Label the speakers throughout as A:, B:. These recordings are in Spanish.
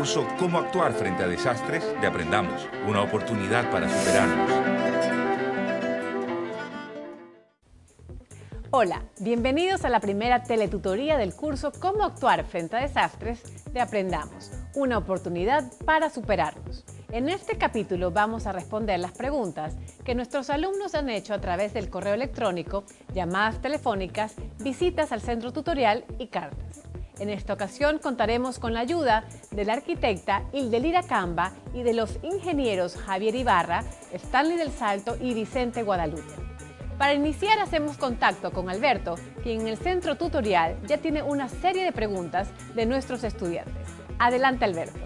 A: curso Cómo actuar frente a desastres de Aprendamos, una oportunidad para superarnos.
B: Hola, bienvenidos a la primera teletutoría del curso Cómo actuar frente a desastres de Aprendamos, una oportunidad para superarnos. En este capítulo vamos a responder las preguntas que nuestros alumnos han hecho a través del correo electrónico, llamadas telefónicas, visitas al centro tutorial y cartas. En esta ocasión contaremos con la ayuda de la arquitecta Hildelira Camba y de los ingenieros Javier Ibarra, Stanley del Salto y Vicente Guadalupe. Para iniciar hacemos contacto con Alberto, quien en el centro tutorial ya tiene una serie de preguntas de nuestros estudiantes. Adelante, Alberto.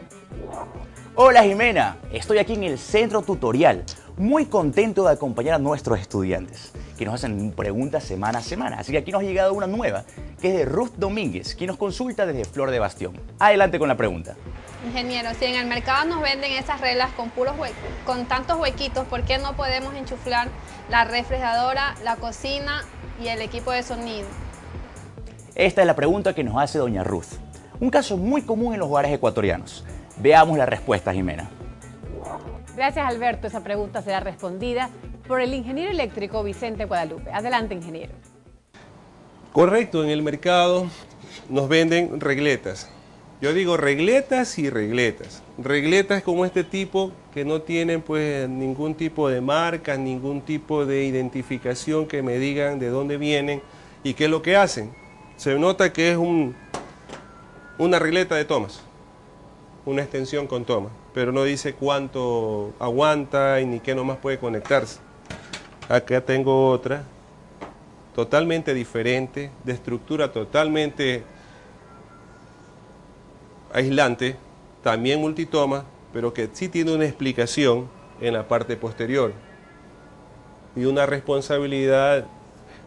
C: Hola Jimena, estoy aquí en el centro tutorial, muy contento de acompañar a nuestros estudiantes, que nos hacen preguntas semana a semana. Así que aquí nos ha llegado una nueva, que es de Ruth Domínguez, quien nos consulta desde Flor de Bastión. Adelante con la pregunta.
D: Ingeniero, si en el mercado nos venden esas reglas con tantos huequitos, ¿por qué no podemos enchuflar la refrigeradora, la cocina y el equipo de sonido?
C: Esta es la pregunta que nos hace doña Ruth. Un caso muy común en los hogares ecuatorianos. Veamos la respuesta, Jimena.
B: Gracias, Alberto. Esa pregunta será respondida por el ingeniero eléctrico Vicente Guadalupe. Adelante, ingeniero.
E: Correcto, en el mercado nos venden regletas. Yo digo regletas y regletas. Regletas como este tipo que no tienen pues ningún tipo de marca, ningún tipo de identificación que me digan de dónde vienen y qué es lo que hacen. Se nota que es una regleta de tomas, una extensión con toma, pero no dice cuánto aguanta y ni qué nomás puede conectarse. Acá tengo otra, totalmente diferente, de estructura totalmente aislante, también multitoma, pero que sí tiene una explicación en la parte posterior y una responsabilidad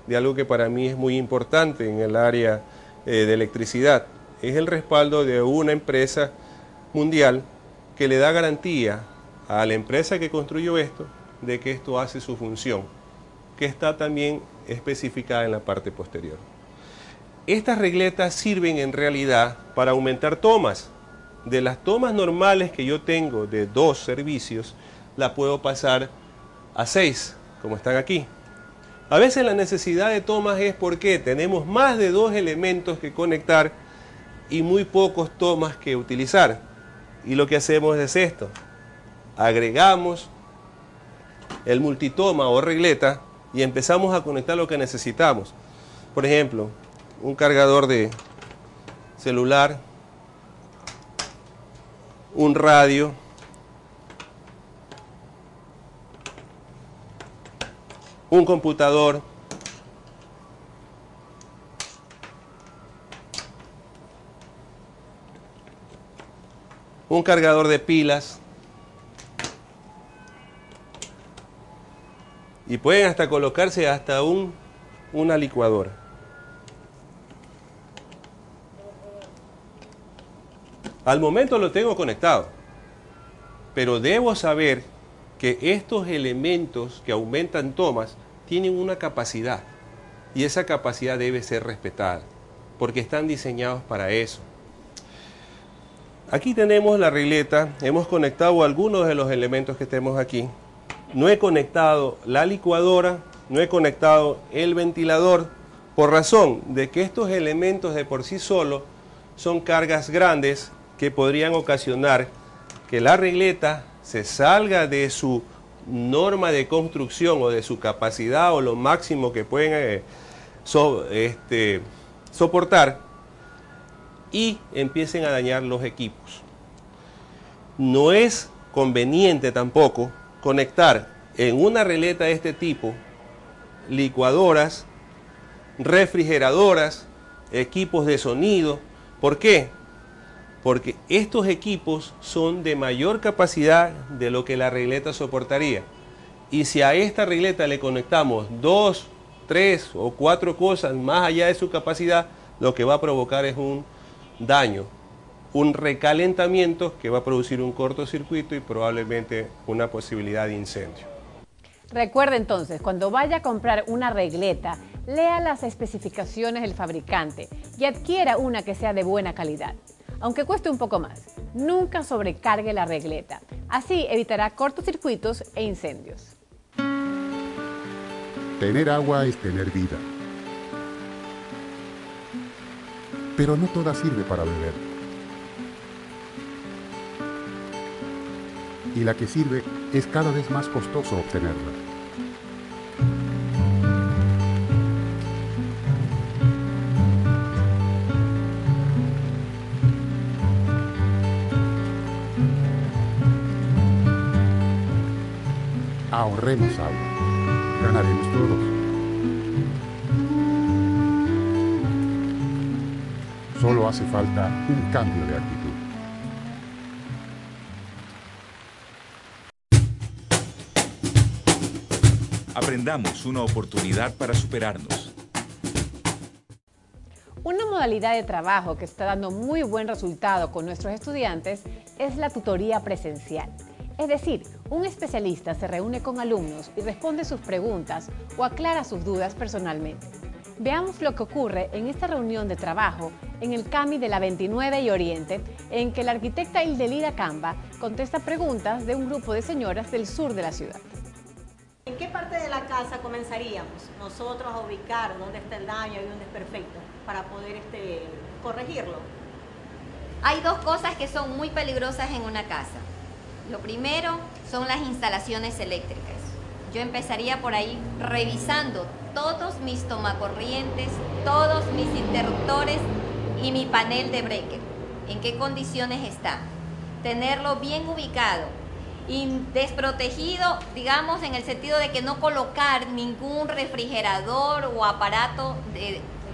E: de algo que para mí es muy importante en el área de electricidad. Es el respaldo de una empresa mundial que le da garantía a la empresa que construyó esto de que esto hace su función, que está también especificada en la parte posterior. Estas regletas sirven en realidad para aumentar tomas. De las tomas normales que yo tengo de 2 servicios, la puedo pasar a 6, como están aquí. A veces la necesidad de tomas es porque tenemos más de 2 elementos que conectar y muy pocos tomas que utilizar. Y lo que hacemos es esto. Agregamos el multitoma o regleta y empezamos a conectar lo que necesitamos. Por ejemplo, un cargador de celular, un radio, un computador, un cargador de pilas y pueden hasta colocarse hasta una licuadora. Al momento lo tengo conectado, pero debo saber que estos elementos que aumentan tomas tienen una capacidad y esa capacidad debe ser respetada porque están diseñados para eso. Aquí tenemos la regleta, hemos conectado algunos de los elementos que tenemos aquí. No he conectado la licuadora, no he conectado el ventilador, por razón de que estos elementos de por sí solos son cargas grandes que podrían ocasionar que la regleta se salga de su norma de construcción o de su capacidad o lo máximo que pueden soportar y empiecen a dañar los equipos. No es conveniente tampoco conectar en una regleta de este tipo licuadoras, refrigeradoras, equipos de sonido. ¿Por qué? Porque estos equipos son de mayor capacidad de lo que la regleta soportaría. Y si a esta regleta le conectamos 2, 3 o 4 cosas más allá de su capacidad, lo que va a provocar es un daño, un recalentamiento que va a producir un cortocircuito y probablemente una posibilidad de incendio.
B: Recuerde entonces, cuando vaya a comprar una regleta, lea las especificaciones del fabricante y adquiera una que sea de buena calidad, aunque cueste un poco más. Nunca sobrecargue la regleta. Así evitará cortocircuitos e incendios.
F: Tener agua es tener vida. Pero no toda sirve para beber. Y la que sirve es cada vez más costoso obtenerla. Ahorremos agua. Ganaremos todos. Solo hace falta un cambio de actitud.
A: Aprendamos, una oportunidad para superarnos.
B: Una modalidad de trabajo que está dando muy buen resultado con nuestros estudiantes es la tutoría presencial. Es decir, un especialista se reúne con alumnos y responde sus preguntas o aclara sus dudas personalmente. Veamos lo que ocurre en esta reunión de trabajo en el CAMI de la 29 y Oriente, en que la arquitecta Hildelida Camba contesta preguntas de un grupo de señoras del sur de la ciudad.
G: ¿En qué parte de la casa comenzaríamos nosotros a ubicar dónde está el daño y dónde es perfecto para poder corregirlo?
H: Hay dos cosas que son muy peligrosas en una casa. Lo primero son las instalaciones eléctricas. Yo empezaría por ahí revisando todos mis tomacorrientes, todos mis interruptores y mi panel de breaker. ¿En qué condiciones está? Tenerlo bien ubicado y desprotegido, digamos, en el sentido de que no colocar ningún refrigerador o aparato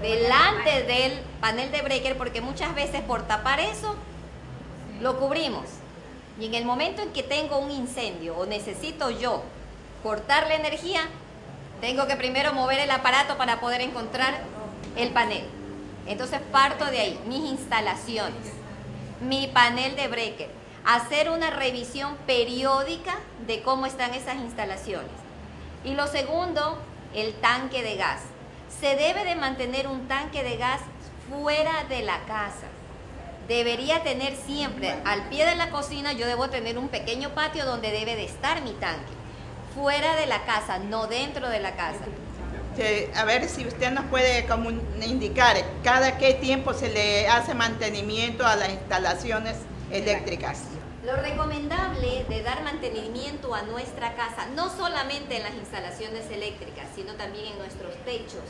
H: delante del panel de breaker, porque muchas veces por tapar eso lo cubrimos. Y en el momento en que tengo un incendio o necesito yo cortar la energía, tengo que primero mover el aparato para poder encontrar el panel. Entonces parto de ahí, mis instalaciones, mi panel de breaker, hacer una revisión periódica de cómo están esas instalaciones. Y lo segundo, el tanque de gas. Se debe de mantener un tanque de gas fuera de la casa. Debería tener siempre, al pie de la cocina, yo debo tener un pequeño patio donde debe de estar mi tanque. Fuera de la casa, no dentro de la casa.
I: A ver si usted nos puede indicar cada qué tiempo se le hace mantenimiento a las instalaciones eléctricas.
H: Lo recomendable de dar mantenimiento a nuestra casa, no solamente en las instalaciones eléctricas, sino también en nuestros techos,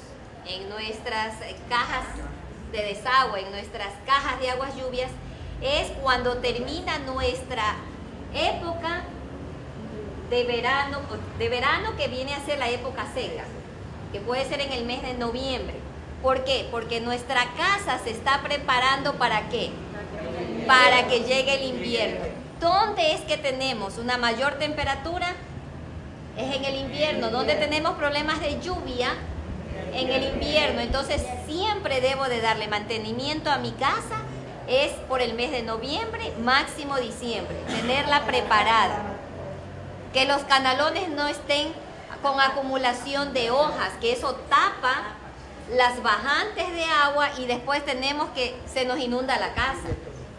H: en nuestras cajas de desagüe, en nuestras cajas de aguas lluvias, es cuando termina nuestra época de verano que viene a ser la época seca, que puede ser en el mes de noviembre. ¿Por qué? Porque nuestra casa se está preparando ¿para qué? Para que llegue el invierno. ¿Dónde es que tenemos una mayor temperatura? Es en el invierno. ¿Dónde tenemos problemas de lluvia? En el invierno. Entonces siempre debo de darle mantenimiento a mi casa, es por el mes de noviembre, máximo diciembre, tenerla preparada. Que los canalones no estén con acumulación de hojas, que eso tapa las bajantes de agua y después tenemos que se nos inunda la casa,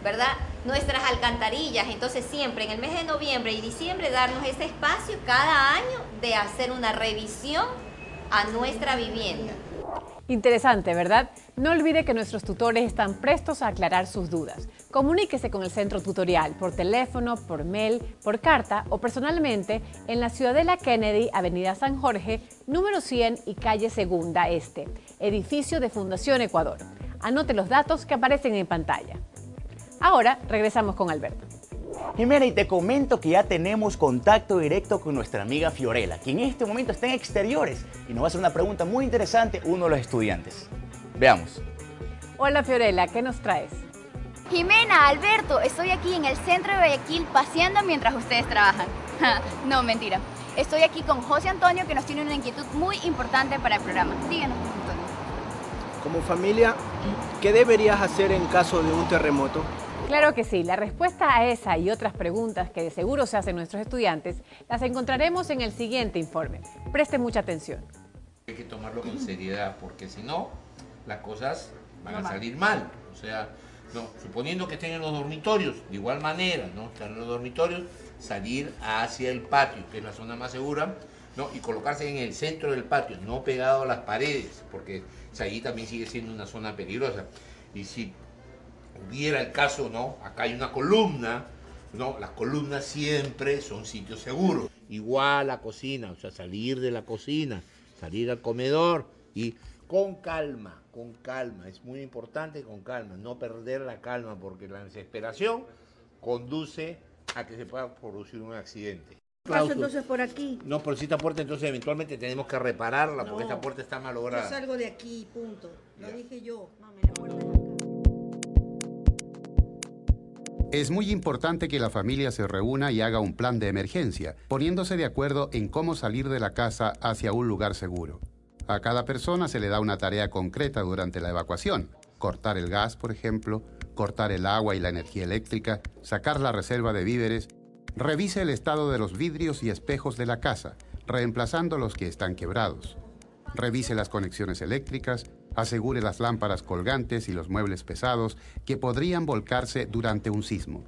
H: ¿verdad? Nuestras alcantarillas. Entonces siempre en el mes de noviembre y diciembre darnos ese espacio cada año de hacer una revisión a nuestra vivienda.
B: Interesante, ¿verdad? No olvide que nuestros tutores están prestos a aclarar sus dudas. Comuníquese con el centro tutorial por teléfono, por mail, por carta o personalmente en la Ciudadela Kennedy, Avenida San Jorge, número 100 y calle Segunda Este, edificio de Fundación Ecuador. Anote los datos que aparecen en pantalla. Ahora regresamos con Alberto.
C: Jimena, y te comento que ya tenemos contacto directo con nuestra amiga Fiorella, que en este momento está en exteriores y nos va a hacer una pregunta muy interesante uno de los estudiantes. Veamos.
B: Hola Fiorella, ¿qué nos traes?
J: Jimena, Alberto, estoy aquí en el centro de Guayaquil paseando mientras ustedes trabajan. No, mentira. Estoy aquí con José Antonio, que nos tiene una inquietud muy importante para el programa. Díganos, José Antonio.
K: Como familia, ¿qué deberías hacer en caso de un terremoto?
B: Claro que sí, la respuesta a esa y otras preguntas que de seguro se hacen nuestros estudiantes las encontraremos en el siguiente informe. Preste mucha atención.
L: Hay que tomarlo con seriedad porque si no, las cosas van a salir mal. O sea, No, suponiendo que estén en los dormitorios, de igual manera, ¿no? Están en los dormitorios, salir hacia el patio, que es la zona más segura, ¿no? Y colocarse en el centro del patio, no pegado a las paredes, porque allí también sigue siendo una zona peligrosa. Y si hubiera el caso, ¿no? Acá hay una columna, ¿no? Las columnas siempre son sitios seguros. Igual la cocina, o sea, salir de la cocina, salir al comedor y con calma, es muy importante con calma, no perder la calma porque la desesperación conduce a que se pueda producir un accidente.
M: Paso entonces por aquí.
L: No, por si esta puerta entonces eventualmente tenemos que repararla porque esta puerta está malograda.
M: Yo salgo de aquí, punto. Lo dije yo.
F: Es muy importante que la familia se reúna y haga un plan de emergencia, poniéndose de acuerdo en cómo salir de la casa hacia un lugar seguro. A cada persona se le da una tarea concreta durante la evacuación. Cortar el gas, por ejemplo, cortar el agua y la energía eléctrica, sacar la reserva de víveres. Revise el estado de los vidrios y espejos de la casa, reemplazando los que están quebrados. Revise las conexiones eléctricas, asegure las lámparas colgantes y los muebles pesados que podrían volcarse durante un sismo.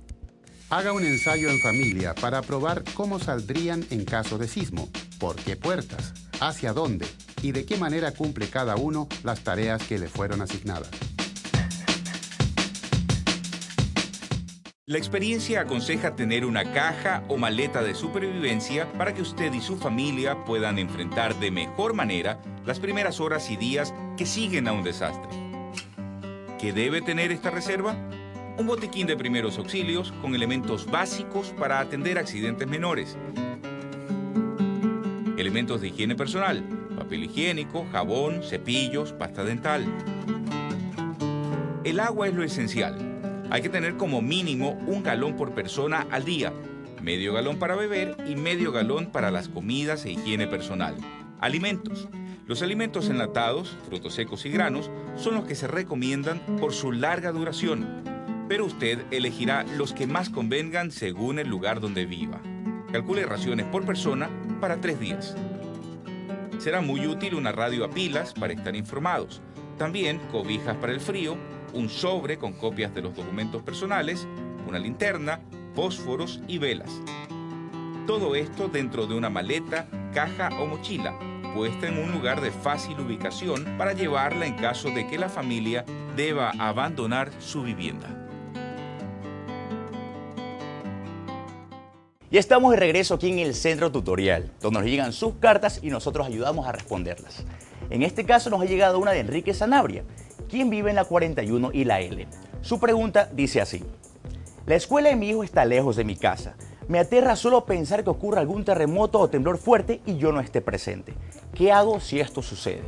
F: Haga un ensayo en familia para probar cómo saldrían en caso de sismo, por qué puertas, hacia dónde y de qué manera cumple cada uno las tareas que le fueron asignadas.
A: La experiencia aconseja tener una caja o maleta de supervivencia para que usted y su familia puedan enfrentar de mejor manera las primeras horas y días que siguen a un desastre. ¿Qué debe tener esta reserva? Un botiquín de primeros auxilios con elementos básicos para atender accidentes menores. Elementos de higiene personal, papel higiénico, jabón, cepillos, pasta dental. El agua es lo esencial. Hay que tener como mínimo 1 galón por persona al día, medio galón para beber y medio galón para las comidas e higiene personal. Alimentos. Los alimentos enlatados, frutos secos y granos son los que se recomiendan por su larga duración, pero usted elegirá los que más convengan según el lugar donde viva. Calcule raciones por persona para 3 días. Será muy útil una radio a pilas para estar informados. También cobijas para el frío, un sobre con copias de los documentos personales, una linterna, fósforos y velas. Todo esto dentro de una maleta, caja o mochila, puesta en un lugar de fácil ubicación para llevarla en caso de que la familia deba abandonar su vivienda.
C: Ya estamos de regreso aquí en el Centro Tutorial, donde nos llegan sus cartas y nosotros ayudamos a responderlas. En este caso nos ha llegado una de Enrique Sanabria, quien vive en la 41 y la L. Su pregunta dice así: la escuela de mi hijo está lejos de mi casa. Me aterra solo pensar que ocurra algún terremoto o temblor fuerte y yo no esté presente. ¿Qué hago si esto sucede?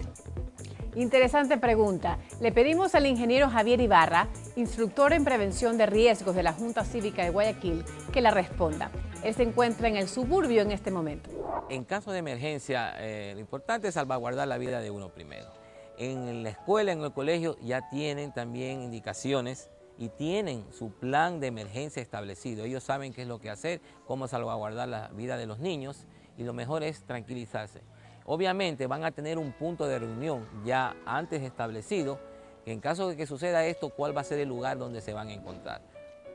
B: Interesante pregunta. Le pedimos al ingeniero Javier Ibarra, instructor en prevención de riesgos de la Junta Cívica de Guayaquil, que la responda. Él se encuentra en el suburbio en este momento.
N: En caso de emergencia, lo importante es salvaguardar la vida de uno primero. En la escuela, en el colegio, ya tienen también indicaciones y tienen su plan de emergencia establecido. Ellos saben qué es lo que hacer, cómo salvaguardar la vida de los niños, y lo mejor es tranquilizarse. Obviamente van a tener un punto de reunión ya antes establecido, que en caso de que suceda esto, cuál va a ser el lugar donde se van a encontrar.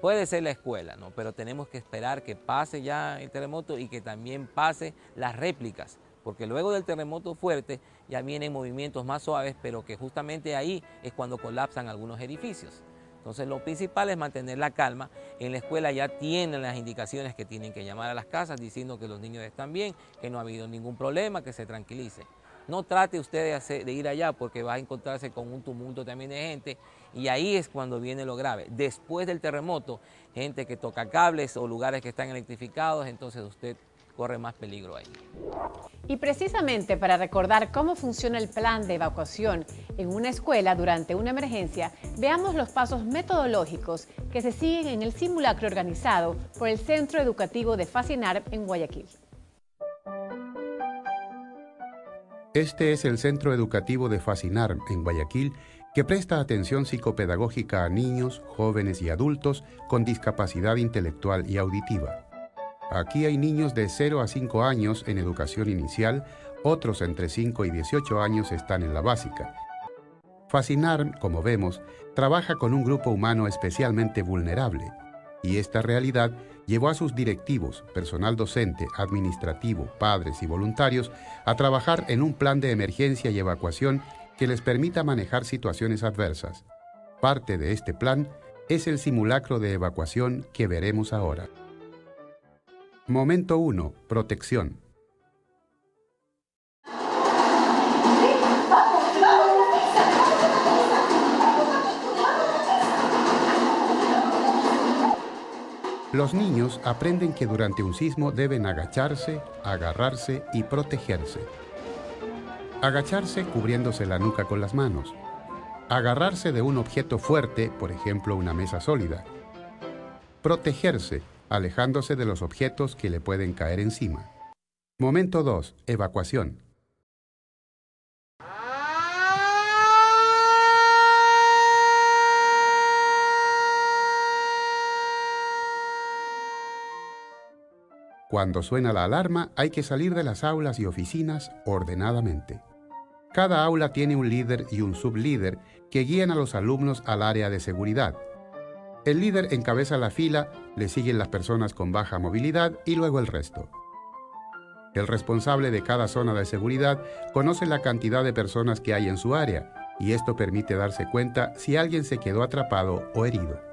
N: Puede ser la escuela, ¿no? Pero tenemos que esperar que pase ya el terremoto y que también pase las réplicas, porque luego del terremoto fuerte ya vienen movimientos más suaves, pero que justamente ahí es cuando colapsan algunos edificios. Entonces lo principal es mantener la calma. En la escuela ya tienen las indicaciones que tienen que llamar a las casas diciendo que los niños están bien, que no ha habido ningún problema, que se tranquilice. No trate usted de ir allá porque va a encontrarse con un tumulto también de gente, y ahí es cuando viene lo grave. Después del terremoto, gente que toca cables o lugares que están electrificados, entonces usted corre más peligro ahí.
B: Y precisamente para recordar cómo funciona el plan de evacuación en una escuela durante una emergencia, veamos los pasos metodológicos que se siguen en el simulacro organizado por el Centro Educativo de Fascinar en Guayaquil.
F: Este es el Centro Educativo de Fascinar en Guayaquil, que presta atención psicopedagógica a niños, jóvenes y adultos con discapacidad intelectual y auditiva. Aquí hay niños de 0 a 5 años en educación inicial, otros entre 5 y 18 años están en la básica. Fascinar, como vemos, trabaja con un grupo humano especialmente vulnerable, y esta realidad llevó a sus directivos, personal docente, administrativo, padres y voluntarios a trabajar en un plan de emergencia y evacuación que les permita manejar situaciones adversas. Parte de este plan es el simulacro de evacuación que veremos ahora. Momento 1. Protección. Los niños aprenden que durante un sismo deben agacharse, agarrarse y protegerse. Agacharse cubriéndose la nuca con las manos. Agarrarse de un objeto fuerte, por ejemplo una mesa sólida. Protegerse, alejándose de los objetos que le pueden caer encima. Momento 2. Evacuación. Cuando suena la alarma, hay que salir de las aulas y oficinas ordenadamente. Cada aula tiene un líder y un sublíder que guían a los alumnos al área de seguridad. El líder encabeza la fila, le siguen las personas con baja movilidad y luego el resto. El responsable de cada zona de seguridad conoce la cantidad de personas que hay en su área, y esto permite darse cuenta si alguien se quedó atrapado o herido.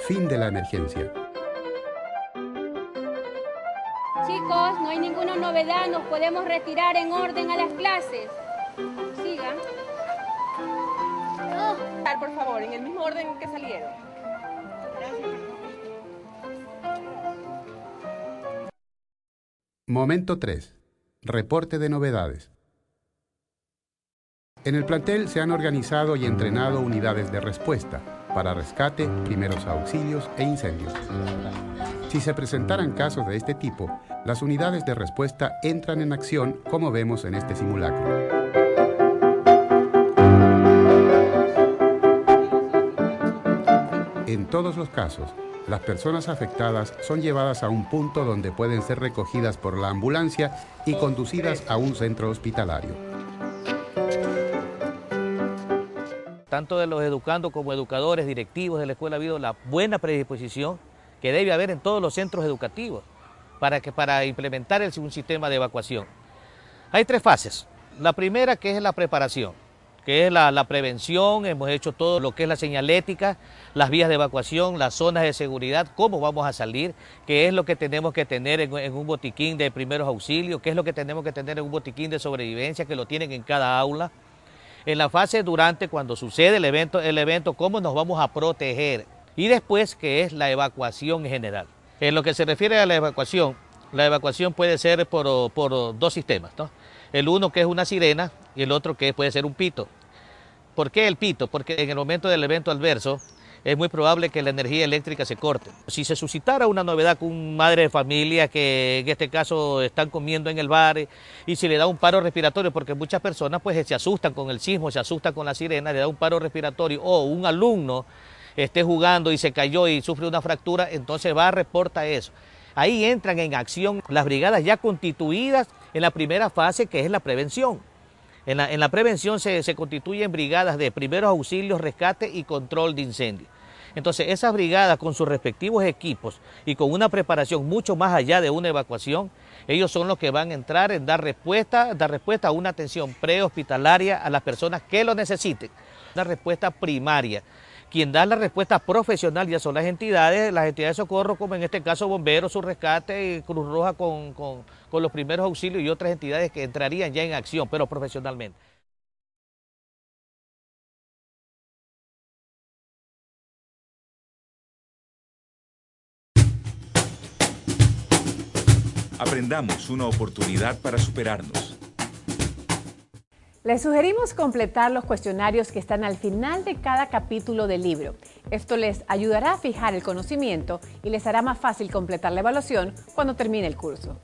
F: Fin de la emergencia.
O: Chicos, no hay ninguna novedad, nos podemos retirar en orden a las clases. Sigan.
P: Por favor, en el mismo orden en que salieron.
F: Momento 3. Reporte de novedades. En el plantel se han organizado y entrenado unidades de respuesta para rescate, primeros auxilios e incendios. Si se presentaran casos de este tipo, las unidades de respuesta entran en acción, como vemos en este simulacro. En todos los casos, las personas afectadas son llevadas a un punto donde pueden ser recogidas por la ambulancia y conducidas a un centro hospitalario.
Q: Tanto de los educandos como educadores, directivos de la escuela ha habido la buena predisposición que debe haber en todos los centros educativos para implementar un sistema de evacuación. Hay 3 fases. La primera, que es la preparación, que es la prevención. Hemos hecho todo lo que es la señalética, las vías de evacuación, las zonas de seguridad, cómo vamos a salir, qué es lo que tenemos que tener en un botiquín de primeros auxilios, qué es lo que tenemos que tener en un botiquín de sobrevivencia, que lo tienen en cada aula. En la fase durante, cuando sucede el evento, cómo nos vamos a proteger. Y después, que es la evacuación en general. En lo que se refiere a la evacuación puede ser por 2 sistemas, ¿no? El uno, que es una sirena, y el otro, que puede ser un pito. ¿Por qué el pito? Porque en el momento del evento adverso es muy probable que la energía eléctrica se corte. Si se suscitara una novedad con una madre de familia que en este caso están comiendo en el bar y si le da un paro respiratorio, porque muchas personas pues se asustan con el sismo, se asustan con la sirena, le da un paro respiratorio, o un alumno esté jugando y se cayó y sufre una fractura, entonces va a reportar eso. Ahí entran en acción las brigadas ya constituidas en la primera fase, que es la prevención. En la prevención se constituyen brigadas de primeros auxilios, rescate y control de incendios. Entonces esas brigadas con sus respectivos equipos y con una preparación mucho más allá de una evacuación, ellos son los que van a entrar en dar respuesta a una atención prehospitalaria a las personas que lo necesiten. Una respuesta primaria. Quien da la respuesta profesional ya son las entidades de socorro, como en este caso Bomberos, su rescate, y Cruz Roja con los primeros auxilios y otras entidades que entrarían ya en acción, pero profesionalmente.
A: Aprendamos, una oportunidad para superarnos.
B: Les sugerimos completar los cuestionarios que están al final de cada capítulo del libro. Esto les ayudará a fijar el conocimiento y les hará más fácil completar la evaluación cuando termine el curso.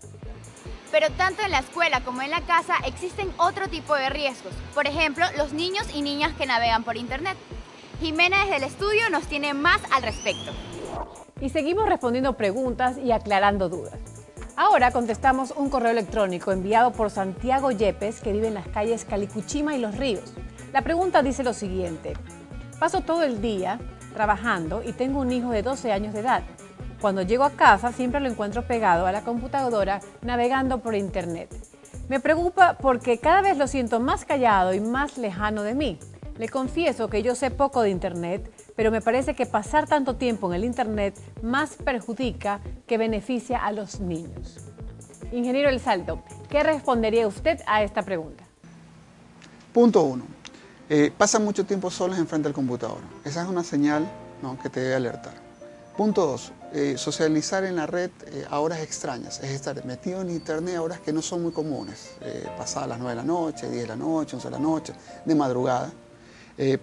J: Pero tanto en la escuela como en la casa existen otro tipo de riesgos. Por ejemplo, los niños y niñas que navegan por internet. Jimena desde el estudio nos tiene más al respecto.
B: Y seguimos respondiendo preguntas y aclarando dudas. Ahora contestamos un correo electrónico enviado por Santiago Yepes, que vive en las calles Calicuchima y Los Ríos. La pregunta dice lo siguiente: paso todo el día trabajando y tengo un hijo de 12 años de edad. Cuando llego a casa siempre lo encuentro pegado a la computadora navegando por internet. Me preocupa porque cada vez lo siento más callado y más lejano de mí. Le confieso que yo sé poco de internet, pero me parece que pasar tanto tiempo en el internet más perjudica que beneficia a los niños. Ingeniero El Salto, ¿qué respondería usted a esta pregunta?
R: Punto 1. Pasa mucho tiempo solos enfrente del computador. Esa es una señal, ¿no?, que te debe alertar. Punto 2. Socializar en la red a horas extrañas, es estar metido en internet a horas que no son muy comunes, pasadas las 9 de la noche, 10 de la noche, 11 de la noche, de madrugada.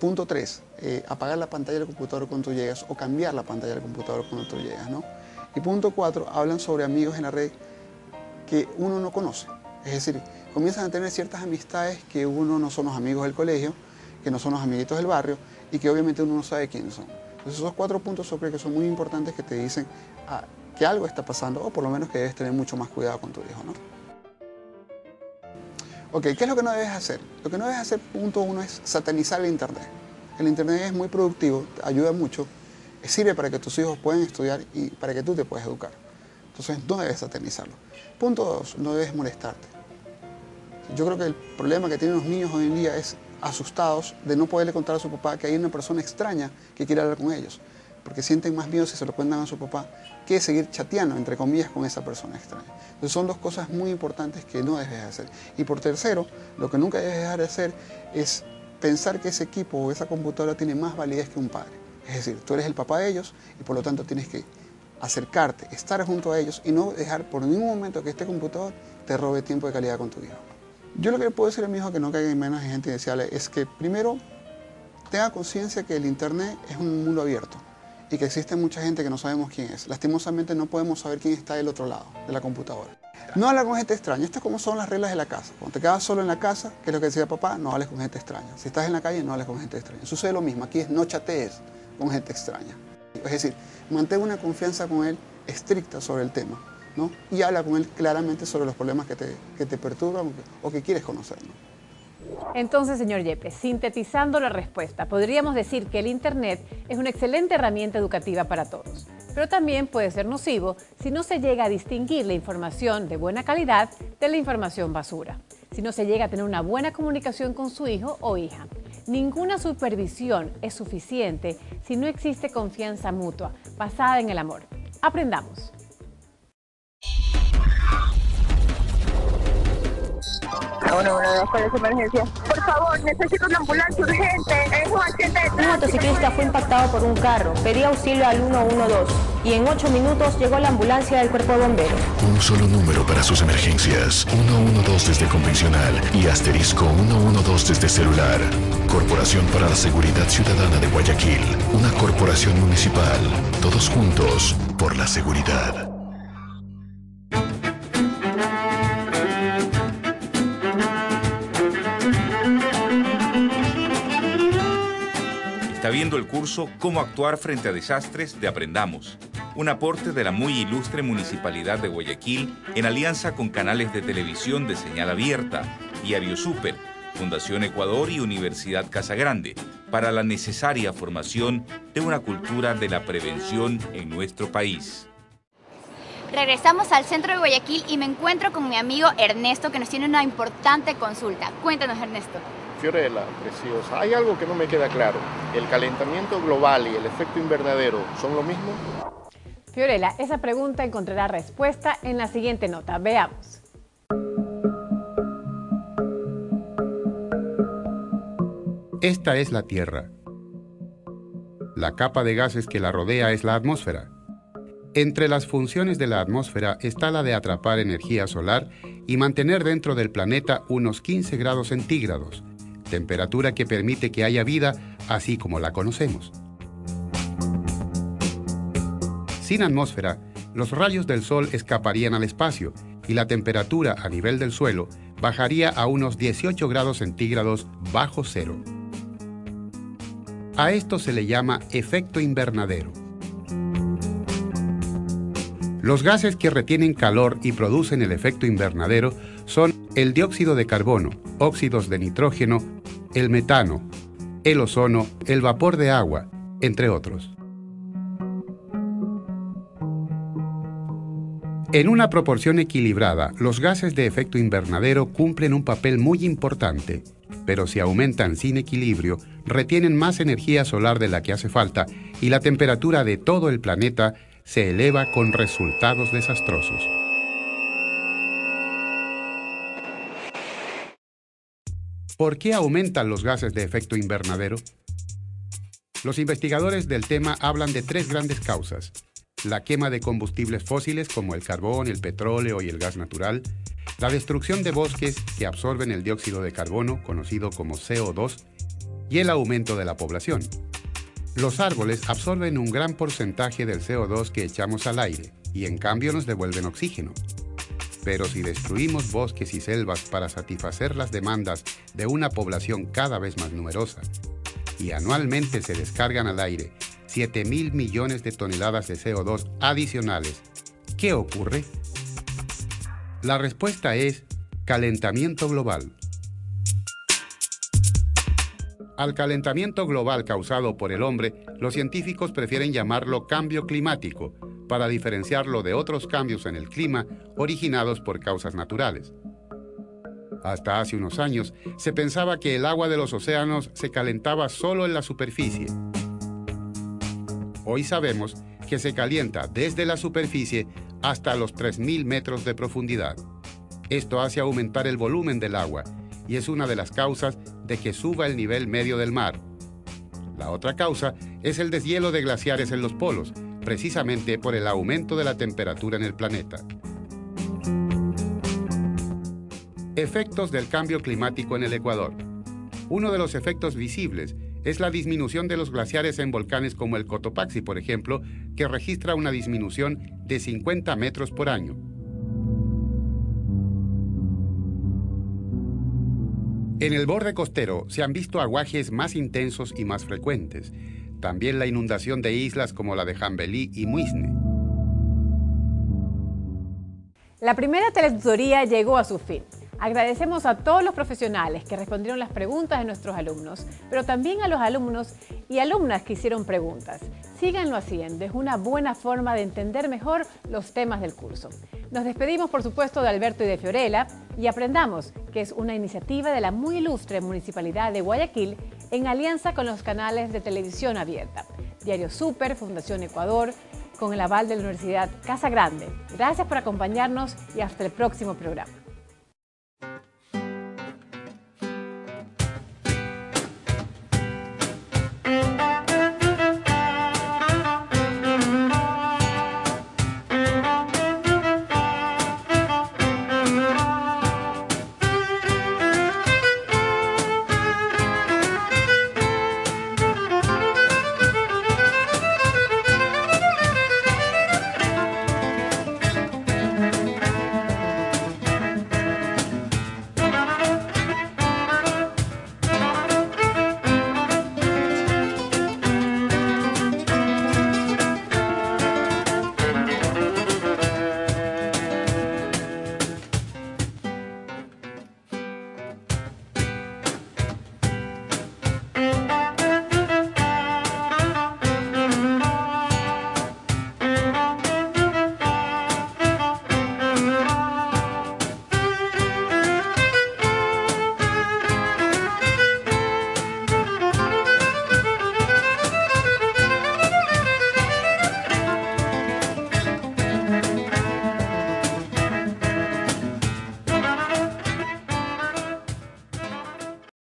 R: Punto 3, apagar la pantalla del computador cuando tú llegas o cambiar la pantalla del computador cuando tú llegas, ¿no? Y punto 4, hablan sobre amigos en la red que uno no conoce, es decir, comienzan a tener ciertas amistades que uno no son los amigos del colegio, que no son los amiguitos del barrio y que obviamente uno no sabe quiénes son. Entonces esos 4 puntos yo creo que son muy importantes, que te dicen que algo está pasando o por lo menos que debes tener mucho más cuidado con tu hijo, ¿no? Ok, ¿qué es lo que no debes hacer? Lo que no debes hacer, punto 1, es satanizar el internet. El internet es muy productivo, ayuda mucho, sirve para que tus hijos puedan estudiar y para que tú te puedas educar. Entonces no debes satanizarlo. Punto 2, no debes molestarte. Yo creo que el problema que tienen los niños hoy en día es asustados de no poderle contar a su papá que hay una persona extraña que quiere hablar con ellos, porque sienten más miedo si se lo cuentan a su papá que seguir chateando, entre comillas, con esa persona extraña. Entonces son 2 cosas muy importantes que no debes hacer. Y por tercero, lo que nunca debes dejar de hacer es pensar que ese equipo o esa computadora tiene más validez que un padre. Es decir, tú eres el papá de ellos y por lo tanto tienes que acercarte, estar junto a ellos y no dejar por ningún momento que este computador te robe tiempo de calidad con tu hijo. Yo lo que le puedo decir a mi hijo que no caiga en menos en gente indeseable es que primero tenga conciencia que el internet es un mundo abierto y que existe mucha gente que no sabemos quién es. Lastimosamente no podemos saber quién está del otro lado de la computadora. No hablar con gente extraña. Esto es como son las reglas de la casa. Cuando te quedas solo en la casa, que es lo que decía papá, no hables con gente extraña. Si estás en la calle, no hables con gente extraña. Sucede lo mismo. Aquí es no chatees con gente extraña. Es decir, mantén una confianza con él estricta sobre el tema, ¿no? Y habla con él claramente sobre los problemas que te perturban o que quieres conocer, ¿no?
B: Entonces, señor Yepes, sintetizando la respuesta, podríamos decir que el internet es una excelente herramienta educativa para todos, pero también puede ser nocivo si no se llega a distinguir la información de buena calidad de la información basura, si no se llega a tener una buena comunicación con su hijo o hija. Ninguna supervisión es suficiente si no existe confianza mutua, basada en el amor. Aprendamos.
P: ¿Cuál es su emergencia? Por favor, necesito una ambulancia urgente. Es un accidente de tráfico.
S: Un motociclista fue impactado por un carro. Pedí auxilio al 112 y en 8 minutos llegó la ambulancia del cuerpo de bomberos.
T: Un solo número para sus emergencias. 112 desde convencional y asterisco 112 desde celular. Corporación para la Seguridad Ciudadana de Guayaquil. Una corporación municipal. Todos juntos por la seguridad.
A: Está viendo el curso Cómo actuar frente a desastres de Aprendamos, un aporte de la muy ilustre Municipalidad de Guayaquil en alianza con canales de televisión de señal abierta, Diario Súper, Fundación Ecuador y Universidad Casagrande, para la necesaria formación de una cultura de la prevención en nuestro país.
J: Regresamos al centro de Guayaquil y me encuentro con mi amigo Ernesto, que nos tiene una importante consulta. Cuéntanos, Ernesto.
U: Fiorella, preciosa, hay algo que no me queda claro. ¿El calentamiento global y el efecto invernadero son lo mismo?
B: Fiorella, esa pregunta encontrará respuesta en la siguiente nota. Veamos.
F: Esta es la Tierra. La capa de gases que la rodea es la atmósfera. Entre las funciones de la atmósfera está la de atrapar energía solar y mantener dentro del planeta unos 15 grados centígrados, temperatura que permite que haya vida así como la conocemos. Sin atmósfera, los rayos del sol escaparían al espacio y la temperatura a nivel del suelo bajaría a unos 18 grados centígrados bajo cero. A esto se le llama efecto invernadero. Los gases que retienen calor y producen el efecto invernadero son el dióxido de carbono, óxidos de nitrógeno, el metano, el ozono, el vapor de agua, entre otros. En una proporción equilibrada, los gases de efecto invernadero cumplen un papel muy importante, pero si aumentan sin equilibrio, retienen más energía solar de la que hace falta y la temperatura de todo el planeta se eleva con resultados desastrosos. ¿Por qué aumentan los gases de efecto invernadero? Los investigadores del tema hablan de tres grandes causas: la quema de combustibles fósiles como el carbón, el petróleo y el gas natural, la destrucción de bosques que absorben el dióxido de carbono, conocido como CO2, y el aumento de la población. Los árboles absorben un gran porcentaje del CO2 que echamos al aire y en cambio nos devuelven oxígeno. Pero si destruimos bosques y selvas para satisfacer las demandas de una población cada vez más numerosa y anualmente se descargan al aire 7.000 millones de toneladas de CO2 adicionales, ¿qué ocurre? La respuesta es calentamiento global. Al calentamiento global causado por el hombre, los científicos prefieren llamarlo cambio climático, para diferenciarlo de otros cambios en el clima originados por causas naturales. Hasta hace unos años, se pensaba que el agua de los océanos se calentaba solo en la superficie. Hoy sabemos que se calienta desde la superficie hasta los 3.000 metros de profundidad. Esto hace aumentar el volumen del agua y es una de las causas de que suba el nivel medio del mar. La otra causa es el deshielo de glaciares en los polos, precisamente por el aumento de la temperatura en el planeta. Efectos del cambio climático en el Ecuador. Uno de los efectos visibles es la disminución de los glaciares en volcanes como el Cotopaxi, por ejemplo, que registra una disminución de 50 metros por año. En el borde costero se han visto aguajes más intensos y más frecuentes. También la inundación de islas como la de Jambelí y Muisne.
B: La primera teletutoría llegó a su fin. Agradecemos a todos los profesionales que respondieron las preguntas de nuestros alumnos, pero también a los alumnos y alumnas que hicieron preguntas. Síganlo haciendo, es una buena forma de entender mejor los temas del curso. Nos despedimos, por supuesto, de Alberto y de Fiorella y Aprendamos, que es una iniciativa de la muy ilustre Municipalidad de Guayaquil en alianza con los canales de televisión abierta, Diario Súper, Fundación Ecuador, con el aval de la Universidad Casa Grande. Gracias por acompañarnos y hasta el próximo programa.